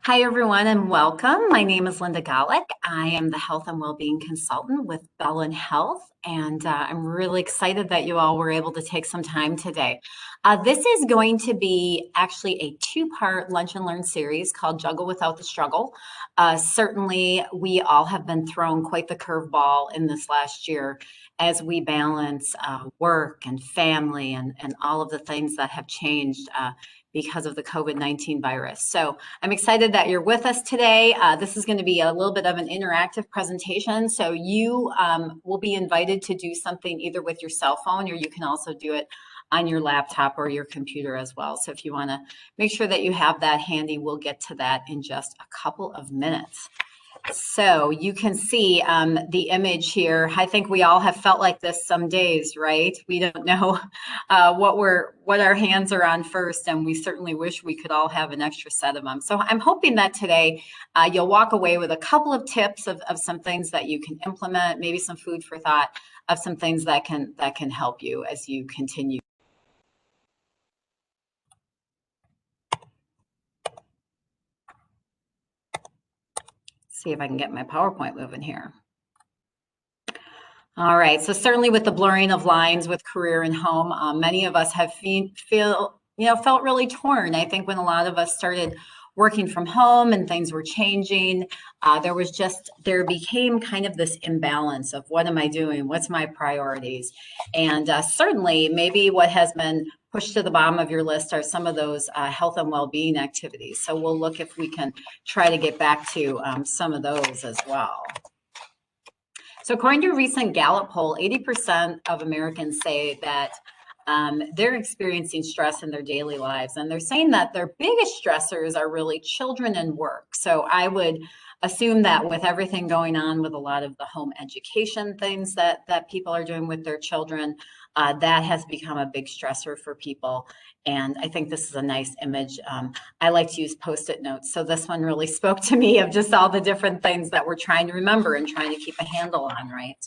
Hi, everyone, and welcome. My name is Linda Golick. I am the Health and Wellbeing Consultant with Bellin Health, and I'm really excited that you all were able to take some time today. This is going to be actually a two-part Lunch and Learn series called Juggle Without the Struggle. Certainly, we all have been thrown quite the curveball in this last year as we balance work and family and all of the things that have changed because of the COVID-19 virus. So I'm excited that you're with us today. This is going to be a little bit of an interactive presentation. So you will be invited to do something either with your cell phone, or you can also do it on your laptop or your computer as well. So if you want to make sure that you have that handy, we'll get to that in just a couple of minutes. So you can see the image here. I think we all have felt like this some days, right? We don't know what our hands are on first, and we certainly wish we could all have an extra set of them. So I'm hoping that today you'll walk away with a couple of tips of some things that you can implement, maybe some food for thought of some things that can help you as you continue. See if I can get my PowerPoint moving here. All right, so certainly with the blurring of lines with career and home, many of us have felt really torn. I think when a lot of us started working from home and things were changing, there became kind of this imbalance of what am I doing? What's my priorities? And certainly maybe what has been pushed to the bottom of your list are some of those health and well-being activities. So we'll look if we can try to get back to some of those as well. So according to a recent Gallup poll, 80% of Americans say that they're experiencing stress in their daily lives, and they're saying that their biggest stressors are really children and work. So I would assume that with everything going on with a lot of the home education things that people are doing with their children, that has become a big stressor for people. And I think this is a nice image. I like to use Post-it notes. So this one really spoke to me of just all the different things that we're trying to remember and trying to keep a handle on, right?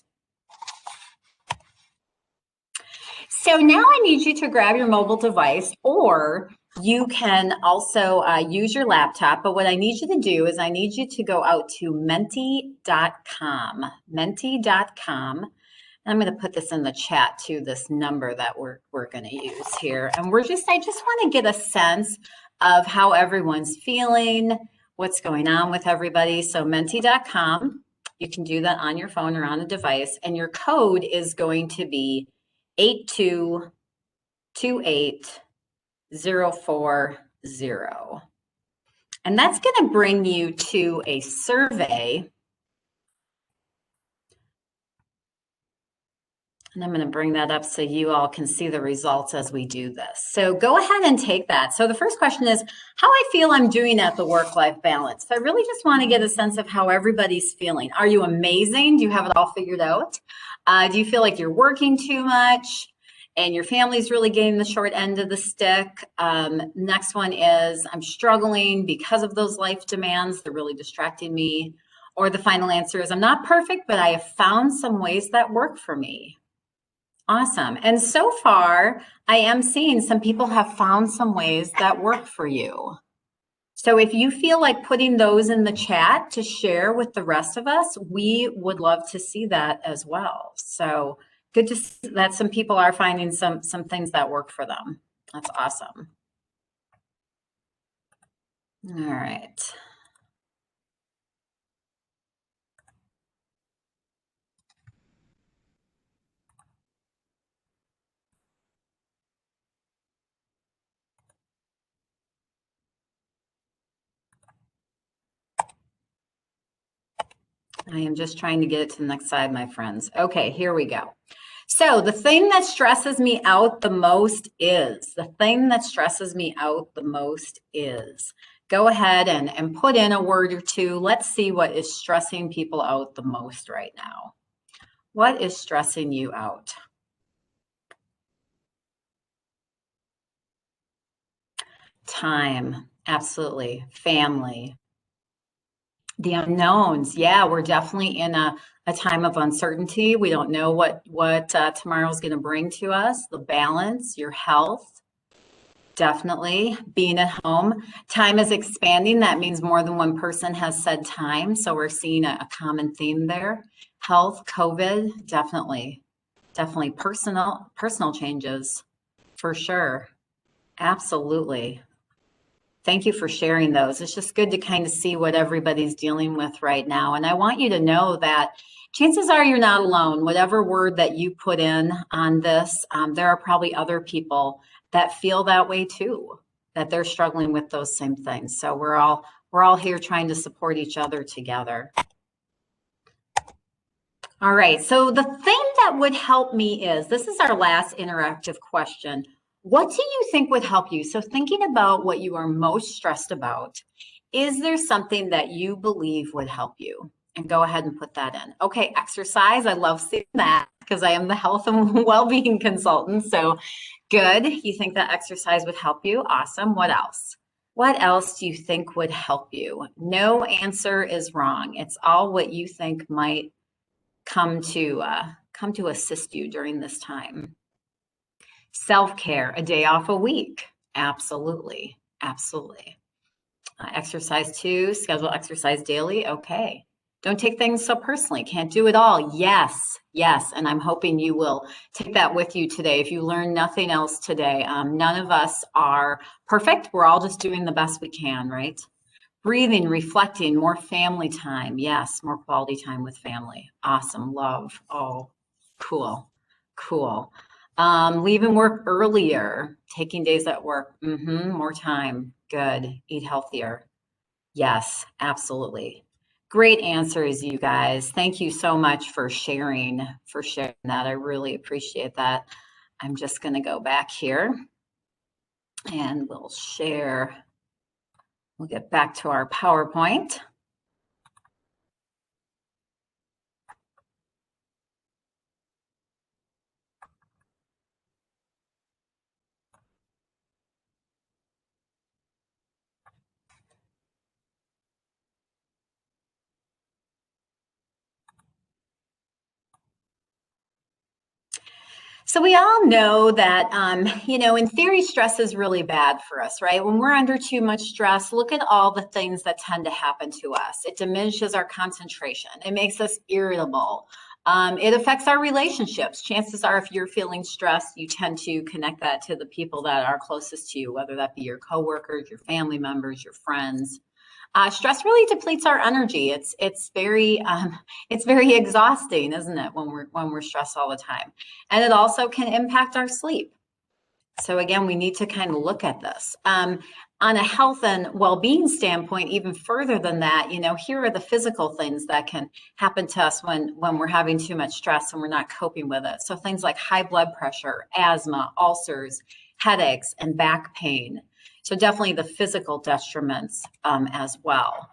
So now I need you to grab your mobile device, or you can also use your laptop. But what I need you to do is I need you to go out to menti.com, menti.com. I'm going to put this in the chat too, this number that we're going to use here. And I just want to get a sense of how everyone's feeling, what's going on with everybody. So menti.com, you can do that on your phone or on a device. And your code is going to be 8228040. And that's going to bring you to a survey. And I'm going to bring that up so you all can see the results as we do this. So go ahead and take that. So the first question is how I feel I'm doing at the work-life balance. So I really just want to get a sense of how everybody's feeling. Are you amazing? Do you have it all figured out? Do you feel like you're working too much and your family's really getting the short end of the stick? Next one is I'm struggling because of those life demands. They're really distracting me. Or the final answer is I'm not perfect, but I have found some ways that work for me. Awesome. And so far, I am seeing some people have found some ways that work for you. So if you feel like putting those in the chat to share with the rest of us, we would love to see that as well. So good to see that some people are finding some things that work for them. That's awesome. All right. I am just trying to get it to the next slide, my friends. Okay, here we go. So the thing that stresses me out the most is, go ahead and put in a word or two. Let's see what is stressing people out the most right now. What is stressing you out? Time, absolutely. Family. The unknowns. Yeah, we're definitely in a time of uncertainty. We don't know what tomorrow is going to bring to us. The balance, your health. Definitely being at home. Time is expanding. That means more than one person has said time. So we're seeing a common theme there. Health, COVID, definitely personal changes for sure. Absolutely. Thank you for sharing those. It's just good to kind of see what everybody's dealing with right now. And I want you to know that chances are you're not alone. Whatever word that you put in on this, there are probably other people that feel that way too, that they're struggling with those same things. So we're all here trying to support each other together. All right, so the thing that would help me is, this is our last interactive question. What do you think would help you? So thinking about what you are most stressed about, is there something that you believe would help you? And go ahead and put that in. Okay, exercise, I love seeing that because I am the health and well-being consultant. So good, you think that exercise would help you? Awesome, what else? What else do you think would help you? No answer is wrong. It's all what you think might come to assist you during this time. Self-care, a day off a week. Absolutely. Exercise too, schedule exercise daily. Okay. Don't take things so personally. Can't do it all. Yes. And I'm hoping you will take that with you today. If you learn nothing else today, none of us are perfect. We're all just doing the best we can, right? Breathing, reflecting, more family time. Yes, more quality time with family. Awesome, love. Oh, cool. Leaving work earlier, taking days at work. More time. Good. Eat healthier. Yes, absolutely. Great answers, you guys. Thank you so much for sharing that. I really appreciate that. I'm just going to go back here and we'll share. We'll get back to our PowerPoint. So we all know that, in theory, stress is really bad for us, right? When we're under too much stress, look at all the things that tend to happen to us. It diminishes our concentration. It makes us irritable. It affects our relationships. Chances are, if you're feeling stressed, you tend to connect that to the people that are closest to you, whether that be your coworkers, your family members, your friends. Stress really depletes our energy. It's very exhausting, isn't it, when we're stressed all the time, and it also can impact our sleep. So again, we need to kind of look at this on a health and well-being standpoint. Even further than that, here are the physical things that can happen to us when we're having too much stress and we're not coping with it. So things like high blood pressure, asthma, ulcers, headaches, and back pain. So definitely the physical detriments as well.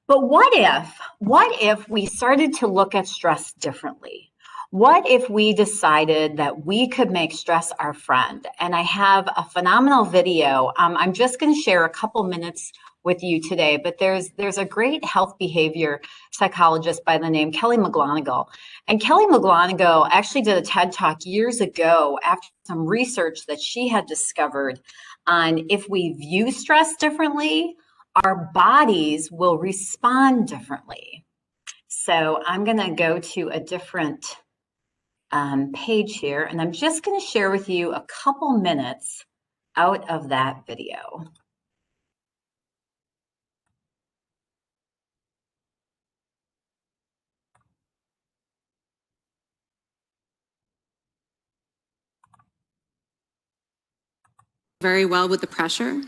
But what if we started to look at stress differently? What if we decided that we could make stress our friend? And I have a phenomenal video. I'm just going to share a couple minutes with you today, but there's a great health behavior psychologist by the name Kelly McGonigal. And Kelly McGonigal actually did a TED Talk years ago after some research that she had discovered on if we view stress differently, our bodies will respond differently. So I'm going to go to a different page here, and I'm just going to share with you a couple minutes out of that video. Very well with the pressure.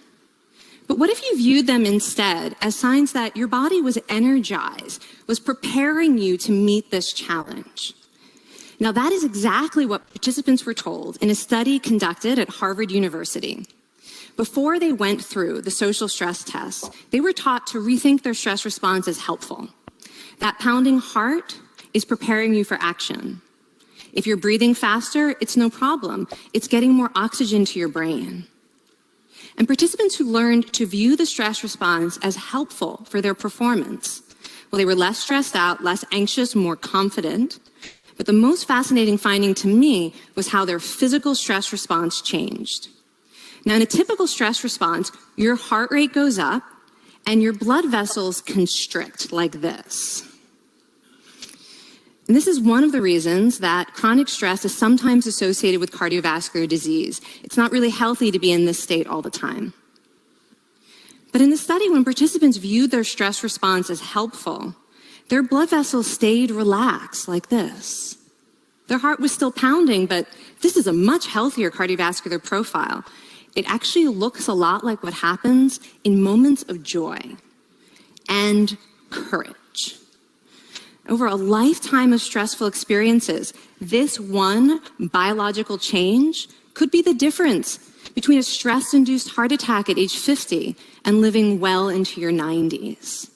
But what if you viewed them instead as signs that your body was energized, was preparing you to meet this challenge? Now, that is exactly what participants were told in a study conducted at Harvard University. Before they went through the social stress test, they were taught to rethink their stress response as helpful. That pounding heart is preparing you for action. If you're breathing faster, it's no problem. It's getting more oxygen to your brain. And participants who learned to view the stress response as helpful for their performance, well, they were less stressed out, less anxious, more confident. But the most fascinating finding to me was how their physical stress response changed. Now, in a typical stress response, your heart rate goes up and your blood vessels constrict like this. And this is one of the reasons that chronic stress is sometimes associated with cardiovascular disease. It's not really healthy to be in this state all the time. But in the study, when participants viewed their stress response as helpful, their blood vessels stayed relaxed like this. Their heart was still pounding, but this is a much healthier cardiovascular profile. It actually looks a lot like what happens in moments of joy and courage. Over a lifetime of stressful experiences, this one biological change could be the difference between a stress-induced heart attack at age 50 and living well into your 90s.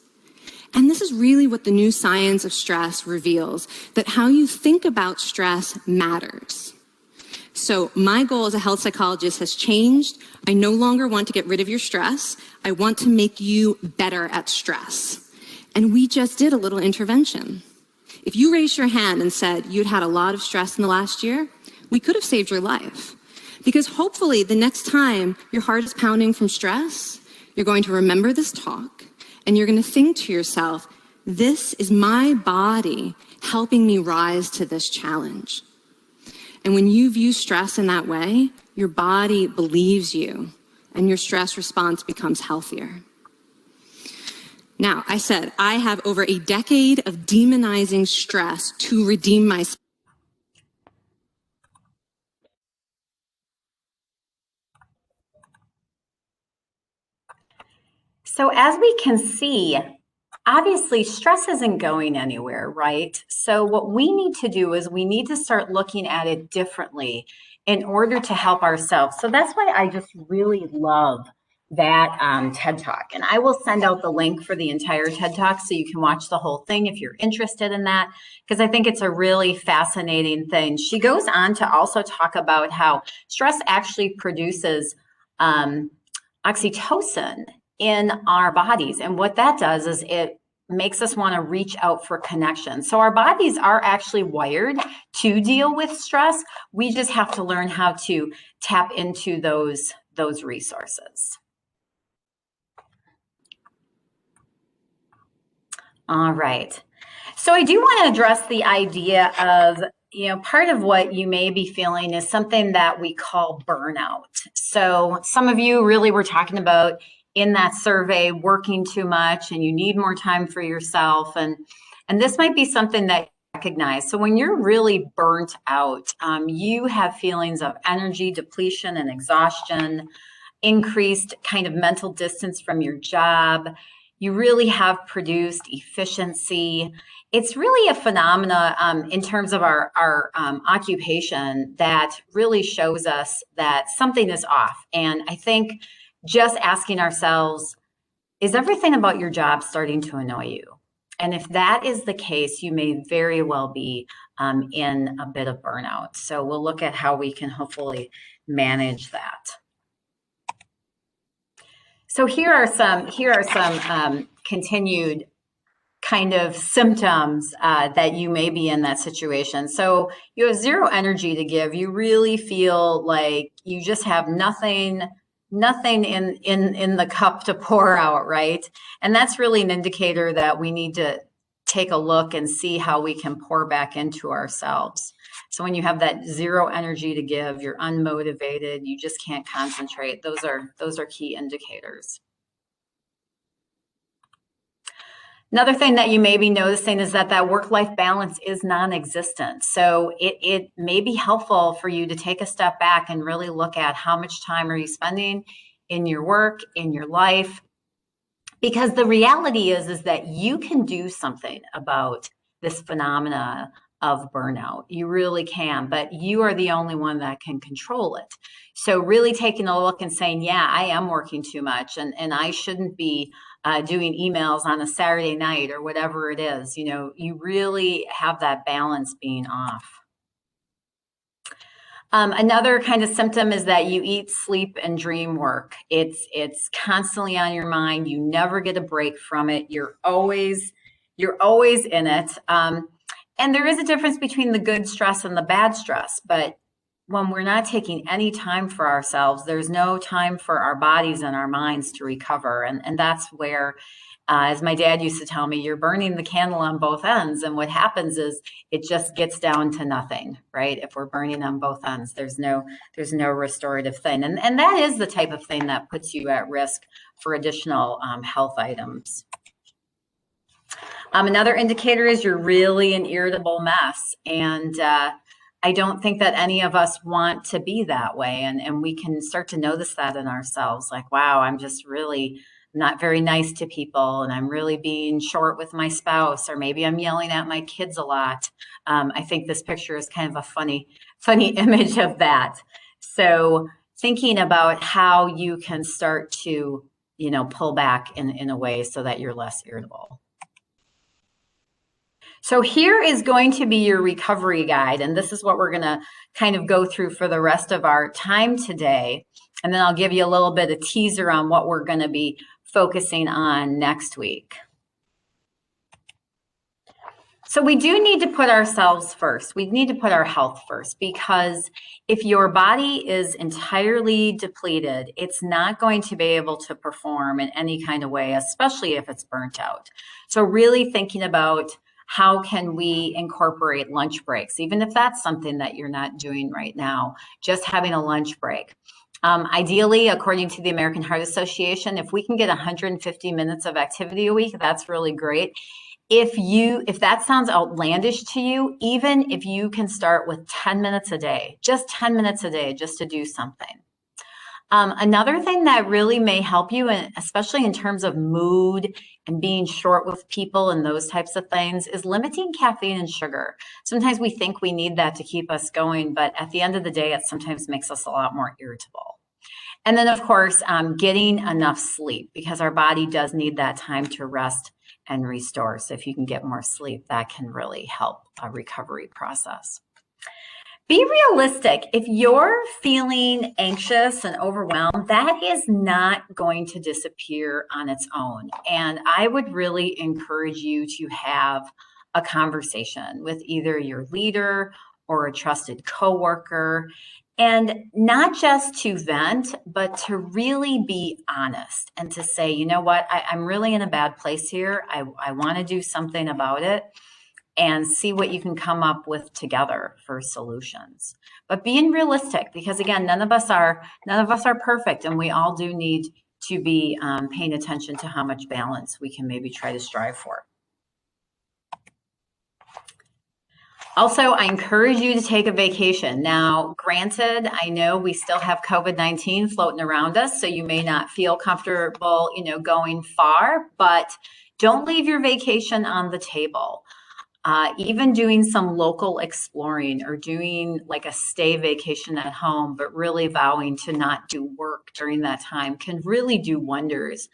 And this is really what the new science of stress reveals, that how you think about stress matters. So my goal as a health psychologist has changed. I no longer want to get rid of your stress. I want to make you better at stress. And we just did a little intervention. If you raised your hand and said you'd had a lot of stress in the last year, we could have saved your life. Because hopefully the next time your heart is pounding from stress, you're going to remember this talk and you're going to think to yourself, this is my body helping me rise to this challenge. And when you view stress in that way, your body believes you and your stress response becomes healthier. Now, I said, I have over a decade of demonizing stress to redeem myself. So as we can see, obviously stress isn't going anywhere, right? So what we need to do is we need to start looking at it differently in order to help ourselves. So that's why I just really love that TED Talk. And I will send out the link for the entire TED Talk so you can watch the whole thing if you're interested in that, because I think it's a really fascinating thing. She goes on to also talk about how stress actually produces oxytocin in our bodies. And what that does is it makes us want to reach out for connection. So our bodies are actually wired to deal with stress. We just have to learn how to tap into those resources. All right. So I do want to address the idea of, part of what you may be feeling is something that we call burnout. So some of you really were talking about in that survey, working too much and you need more time for yourself. And this might be something that you recognize. So when you're really burnt out, you have feelings of energy depletion and exhaustion, increased kind of mental distance from your job. You really have produced efficiency. It's really a phenomena in terms of our occupation that really shows us that something is off. And I think just asking ourselves, is everything about your job starting to annoy you? And if that is the case, you may very well be in a bit of burnout. So we'll look at how we can hopefully manage that. So here are some continued kind of symptoms that you may be in that situation. So you have zero energy to give. You really feel like you just have nothing in the cup to pour out, right? And that's really an indicator that we need to take a look and see how we can pour back into ourselves. So when you have that zero energy to give, you're unmotivated, you just can't concentrate. Those are key indicators. Another thing that you may be noticing is that work-life balance is non-existent. So it may be helpful for you to take a step back and really look at how much time are you spending in your work, in your life, because the reality is that you can do something about this phenomena of burnout. You really can, but you are the only one that can control it. So really taking a look and saying, yeah, I am working too much and I shouldn't be doing emails on a Saturday night or whatever it is. You really have that balance being off. Another kind of symptom is that you eat, sleep, and dream work. It's constantly on your mind. You never get a break from it. You're always in it. And there is a difference between the good stress and the bad stress, but when we're not taking any time for ourselves, there's no time for our bodies and our minds to recover. And that's where, as my dad used to tell me, you're burning the candle on both ends. And what happens is it just gets down to nothing, right? If we're burning on both ends, there's no restorative thing. And that is the type of thing that puts you at risk for additional health items. Another indicator is you're really an irritable mess. And I don't think that any of us want to be that way. And we can start to notice that in ourselves. Like, wow, I'm just really not very nice to people. And I'm really being short with my spouse, or maybe I'm yelling at my kids a lot. I think this picture is kind of a funny image of that. So thinking about how you can start to, pull back in a way so that you're less irritable. So here is going to be your recovery guide, and this is what we're going to kind of go through for the rest of our time today. And then I'll give you a little bit of teaser on what we're going to be focusing on next week. So we do need to put ourselves first. We need to put our health first, because if your body is entirely depleted, it's not going to be able to perform in any kind of way, especially if it's burnt out. So really thinking about how can we incorporate lunch breaks, even if that's something that you're not doing right now, just having a lunch break. Ideally, according to the American Heart Association, if we can get 150 minutes of activity a week, that's really great. If that sounds outlandish to you, even if you can start with 10 minutes a day, just 10 minutes a day, just to do something. Another thing that really may help you, and especially in terms of mood and being short with people and those types of things, is limiting caffeine and sugar. Sometimes we think we need that to keep us going, but at the end of the day, it sometimes makes us a lot more irritable. And then, of course, getting enough sleep, because our body does need that time to rest and restore. So if you can get more sleep, that can really help a recovery process. Be realistic. If you're feeling anxious and overwhelmed, that is not going to disappear on its own. And I would really encourage you to have a conversation with either your leader or a trusted coworker, and not just to vent, but to really be honest and to say, you know what, I'm really in a bad place here. I want to do something about it, and see what you can come up with together for solutions. But being realistic, because again, none of us are perfect, and we all do need to be paying attention to how much balance we can maybe try to strive for. Also, I encourage you to take a vacation. Now, granted, I know we still have COVID-19 floating around us, so you may not feel comfortable, going far, but don't leave your vacation on the table. Even doing some local exploring, or doing like a stay vacation at home, but really vowing to not do work during that time, can really do wonders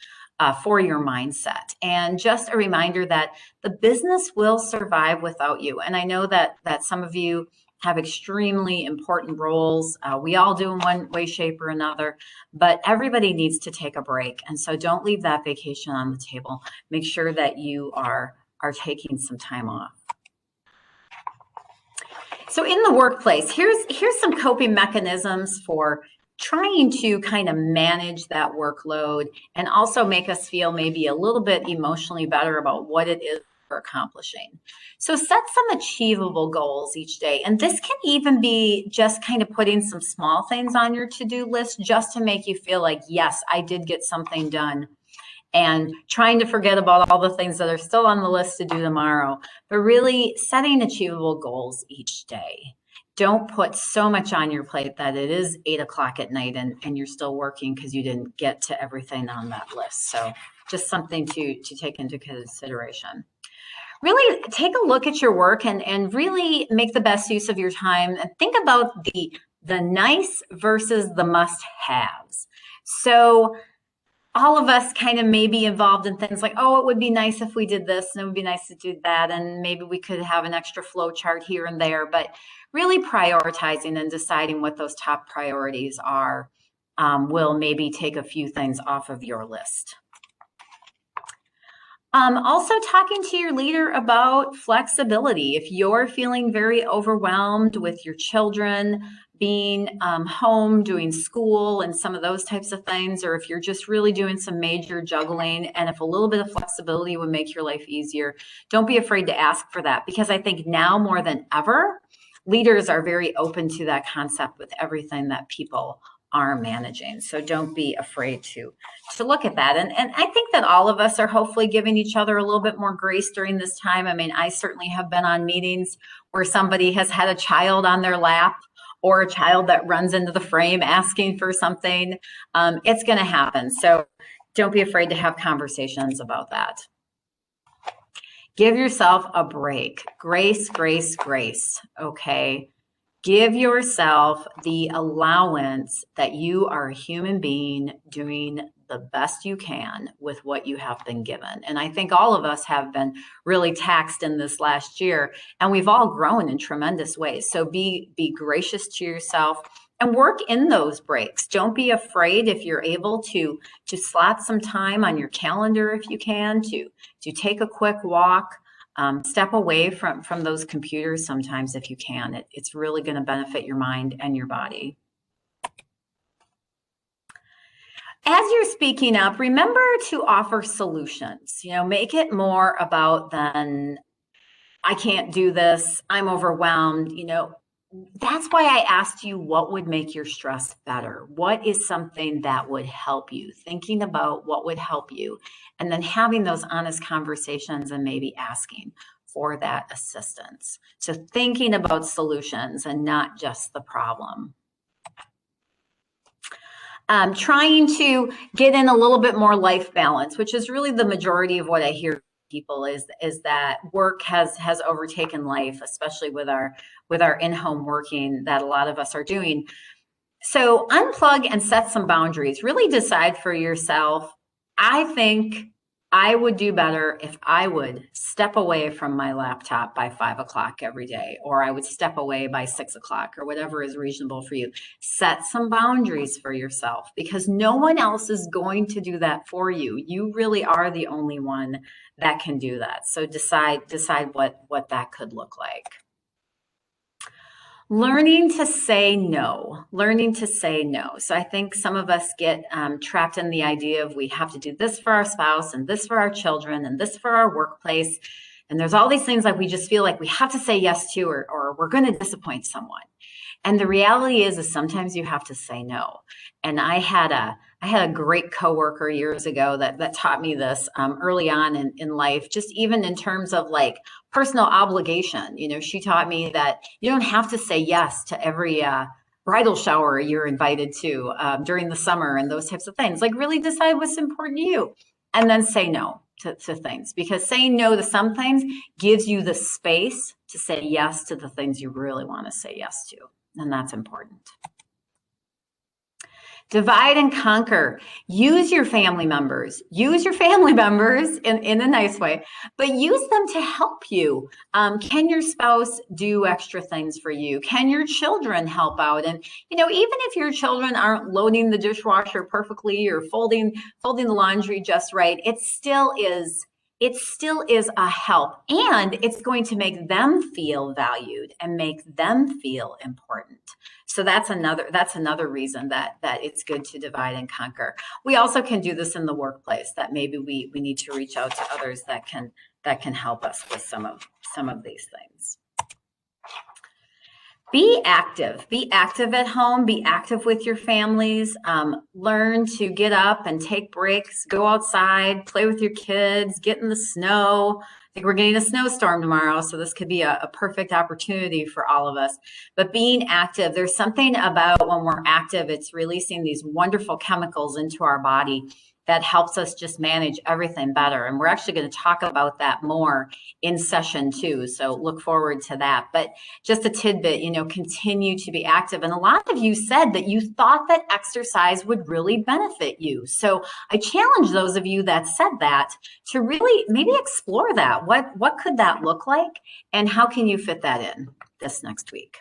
for your mindset. And just a reminder that the business will survive without you. And I know that some of you have extremely important roles. We all do in one way, shape, or another, but everybody needs to take a break. And so don't leave that vacation on the table. Make sure that you are taking some time off. So in the workplace, here's some coping mechanisms for trying to kind of manage that workload, and also make us feel maybe a little bit emotionally better about what it is we're accomplishing. So set some achievable goals each day. And this can even be just kind of putting some small things on your to-do list, just to make you feel like, yes, I did get something done, and trying to forget about all the things that are still on the list to do tomorrow, but really setting achievable goals each day. Don't put so much on your plate that it is 8 o'clock at night and you're still working because you didn't get to everything on that list. So just something to take into consideration. Really take a look at your work and really make the best use of your time, and think about the nice versus the must-haves. So all of us kind of may be involved in things like, oh, it would be nice if we did this, and it would be nice to do that, and maybe we could have an extra flow chart here and there, but really prioritizing and deciding what those top priorities are will maybe take a few things off of your list. Also talking to your leader about flexibility. If you're feeling very overwhelmed with your children, being home, doing school and some of those types of things, or if you're just really doing some major juggling, and if a little bit of flexibility would make your life easier, don't be afraid to ask for that, because I think now more than ever, leaders are very open to that concept with everything that people are managing. So don't be afraid to look at that. And I think that all of us are hopefully giving each other a little bit more grace during this time. I mean, I certainly have been on meetings where somebody has had a child on their lap, or a child that runs into the frame asking for something. It's going to happen. So don't be afraid to have conversations about that. Give yourself a break. Grace, grace, grace. Okay. Give yourself the allowance that you are a human being doing the best you can with what you have been given. And I think all of us have been really taxed in this last year, and we've all grown in tremendous ways. So be gracious to yourself and work in those breaks. Don't be afraid, if you're able to slot some time on your calendar, if you can, to take a quick walk. Step away from those computers sometimes if you can. It's really going to benefit your mind and your body. As you're speaking up, remember to offer solutions. Make it more about than I can't do this, I'm overwhelmed. That's why I asked you what would make your stress better. What is something that would help you? Thinking about what would help you, and then having those honest conversations and maybe asking for that assistance. So thinking about solutions and not just the problem. Trying to get in a little bit more life balance, which is really the majority of what I hear people is that work has overtaken life, especially with our in-home working that a lot of us are doing. So unplug and set some boundaries. Really decide for yourself. I think I would do better if I would step away from my laptop by 5 o'clock every day, or I would step away by 6 o'clock, or whatever is reasonable for you. Set some boundaries for yourself, because no one else is going to do that for you. You really are the only one that can do that. So decide what that could look like. Learning to say no. So I think some of us get trapped in the idea of we have to do this for our spouse and this for our children and this for our workplace. And there's all these things like we just feel like we have to say yes to, or we're going to disappoint someone. And the reality is sometimes you have to say no. And I had a great coworker years ago that taught me this early on in life, just even in terms of like personal obligation. She taught me that you don't have to say yes to every bridal shower you're invited to during the summer and those types of things. Like really decide what's important to you, and then say no to things, because saying no to some things gives you the space to say yes to the things you really want to say yes to. And that's important. Divide and conquer. Use your family members in a nice way, but use them to help you. Can your spouse do extra things for you? Can your children help out? And, even if your children aren't loading the dishwasher perfectly or folding the laundry just right, it still is a help, and it's going to make them feel valued and make them feel important. So that's another reason that it's good to divide and conquer. We also can do this in the workplace, that maybe we need to reach out to others that can help us with some of these things. Be active at home, be active with your families, learn to get up and take breaks, go outside, play with your kids, get in the snow. I think we're getting a snowstorm tomorrow, so this could be a perfect opportunity for all of us. But being active, there's something about when we're active, it's releasing these wonderful chemicals into our body that helps us just manage everything better. And we're actually going to talk about that more in session 2. So look forward to that. But just a tidbit, continue to be active. And a lot of you said that you thought that exercise would really benefit you. So I challenge those of you that said that to really maybe explore that. What could that look like? And how can you fit that in this next week?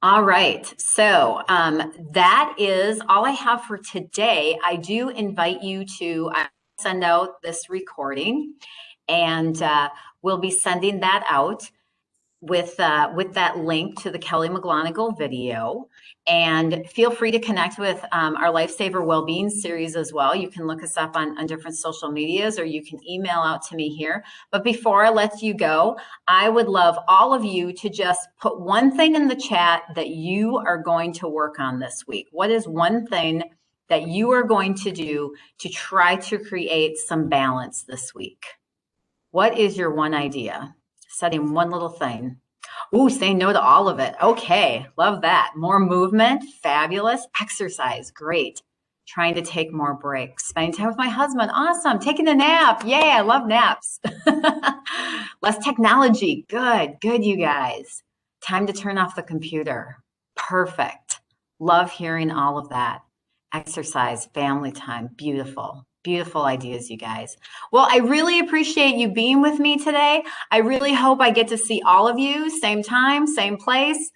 All right, so that is all I have for today. I do invite you to send out this recording, and we'll be sending that out. with that link to the Kelly McGonigal video. And feel free to connect with our Lifesaver Wellbeing series as well. You can look us up on different social medias, or you can email out to me here. But before I let you go, I would love all of you to just put one thing in the chat that you are going to work on this week. What is one thing that you are going to do to try to create some balance this week? What is your one idea? Setting one little thing. Ooh, saying no to all of it. Okay, love that. More movement, fabulous. Exercise, great. Trying to take more breaks. Spending time with my husband, awesome. Taking a nap, yay, I love naps. Less technology, good, you guys. Time to turn off the computer, perfect. Love hearing all of that. Exercise, family time, beautiful. Beautiful ideas, you guys. Well, I really appreciate you being with me today. I really hope I get to see all of you, same time, same place,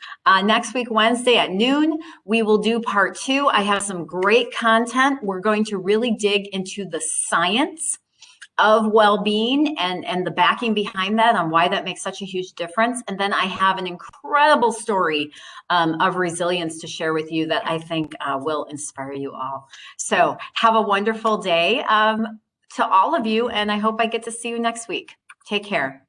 next week, Wednesday at noon. We will do part 2. I have some great content. We're going to really dig into the science of well-being and the backing behind that, on why that makes such a huge difference. And then I have an incredible story of resilience to share with you that I think will inspire you all. So have a wonderful day to all of you, and I hope I get to see you next week. Take care.